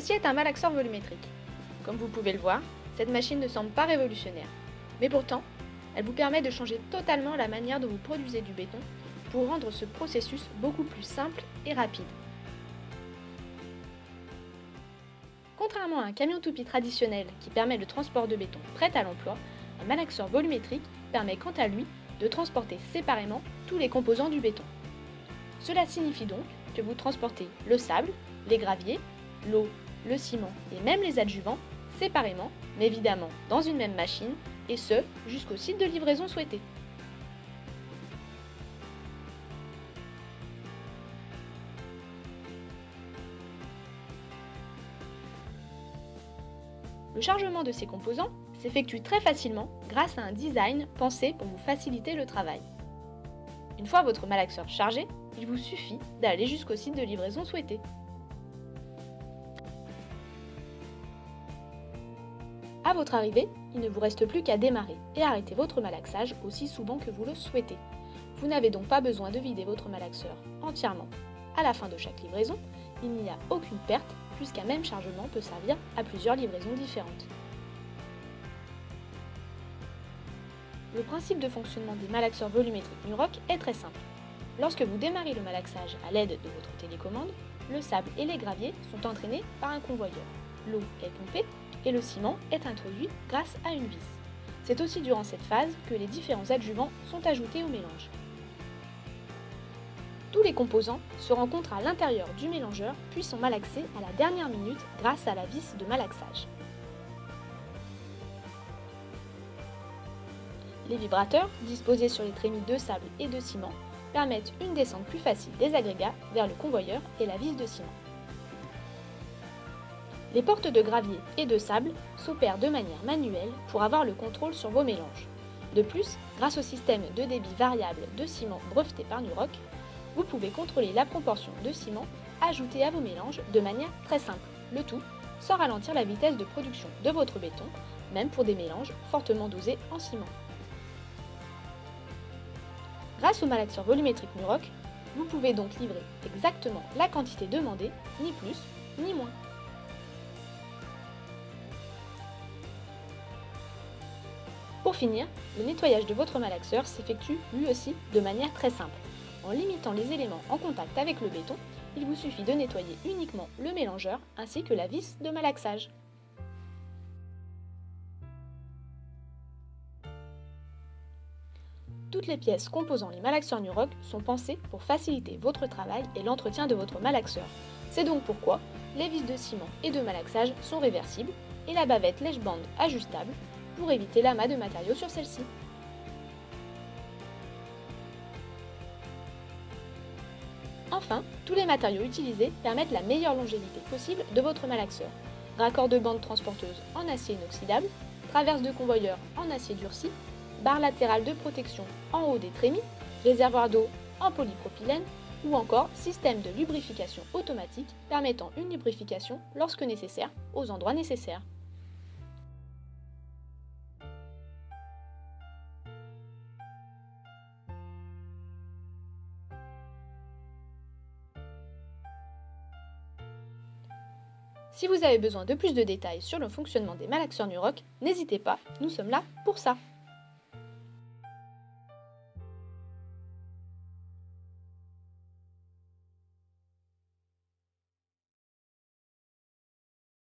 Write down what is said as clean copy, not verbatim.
Ceci est un malaxeur volumétrique. Comme vous pouvez le voir, cette machine ne semble pas révolutionnaire. Mais pourtant, elle vous permet de changer totalement la manière dont vous produisez du béton pour rendre ce processus beaucoup plus simple et rapide. Contrairement à un camion toupie traditionnel qui permet le transport de béton prêt à l'emploi, un malaxeur volumétrique permet quant à lui de transporter séparément tous les composants du béton. Cela signifie donc que vous transportez le sable, les graviers, l'eau, le ciment et même les adjuvants séparément, mais évidemment dans une même machine, et ce, jusqu'au site de livraison souhaité. Le chargement de ces composants s'effectue très facilement grâce à un design pensé pour vous faciliter le travail. Une fois votre malaxeur chargé, il vous suffit d'aller jusqu'au site de livraison souhaité. À votre arrivée, il ne vous reste plus qu'à démarrer et arrêter votre malaxage aussi souvent que vous le souhaitez. Vous n'avez donc pas besoin de vider votre malaxeur entièrement. À la fin de chaque livraison, il n'y a aucune perte puisqu'un même chargement peut servir à plusieurs livraisons différentes. Le principe de fonctionnement des malaxeurs volumétriques Nuroc est très simple. Lorsque vous démarrez le malaxage à l'aide de votre télécommande, le sable et les graviers sont entraînés par un convoyeur. L'eau est pompée et le ciment est introduit grâce à une vis. C'est aussi durant cette phase que les différents adjuvants sont ajoutés au mélange. Tous les composants se rencontrent à l'intérieur du mélangeur puis sont malaxés à la dernière minute grâce à la vis de malaxage. Les vibrateurs, disposés sur les trémies de sable et de ciment, permettent une descente plus facile des agrégats vers le convoyeur et la vis de ciment. Les portes de gravier et de sable s'opèrent de manière manuelle pour avoir le contrôle sur vos mélanges. De plus, grâce au système de débit variable de ciment breveté par Nuroc, vous pouvez contrôler la proportion de ciment ajoutée à vos mélanges de manière très simple, le tout sans ralentir la vitesse de production de votre béton, même pour des mélanges fortement dosés en ciment. Grâce au malaxeur volumétrique Nuroc, vous pouvez donc livrer exactement la quantité demandée, ni plus ni moins. Pour finir, le nettoyage de votre malaxeur s'effectue lui aussi de manière très simple. En limitant les éléments en contact avec le béton, il vous suffit de nettoyer uniquement le mélangeur ainsi que la vis de malaxage. Toutes les pièces composant les malaxeurs Nuroc sont pensées pour faciliter votre travail et l'entretien de votre malaxeur. C'est donc pourquoi les vis de ciment et de malaxage sont réversibles et la bavette lèche-bande ajustable pour éviter l'amas de matériaux sur celle-ci. Enfin, tous les matériaux utilisés permettent la meilleure longévité possible de votre malaxeur. Raccord de bande transporteuse en acier inoxydable, traverse de convoyeur en acier durci, barre latérale de protection en haut des trémies, réservoir d'eau en polypropylène ou encore système de lubrification automatique permettant une lubrification lorsque nécessaire aux endroits nécessaires. Si vous avez besoin de plus de détails sur le fonctionnement des malaxeurs Nuroc, n'hésitez pas, nous sommes là pour ça.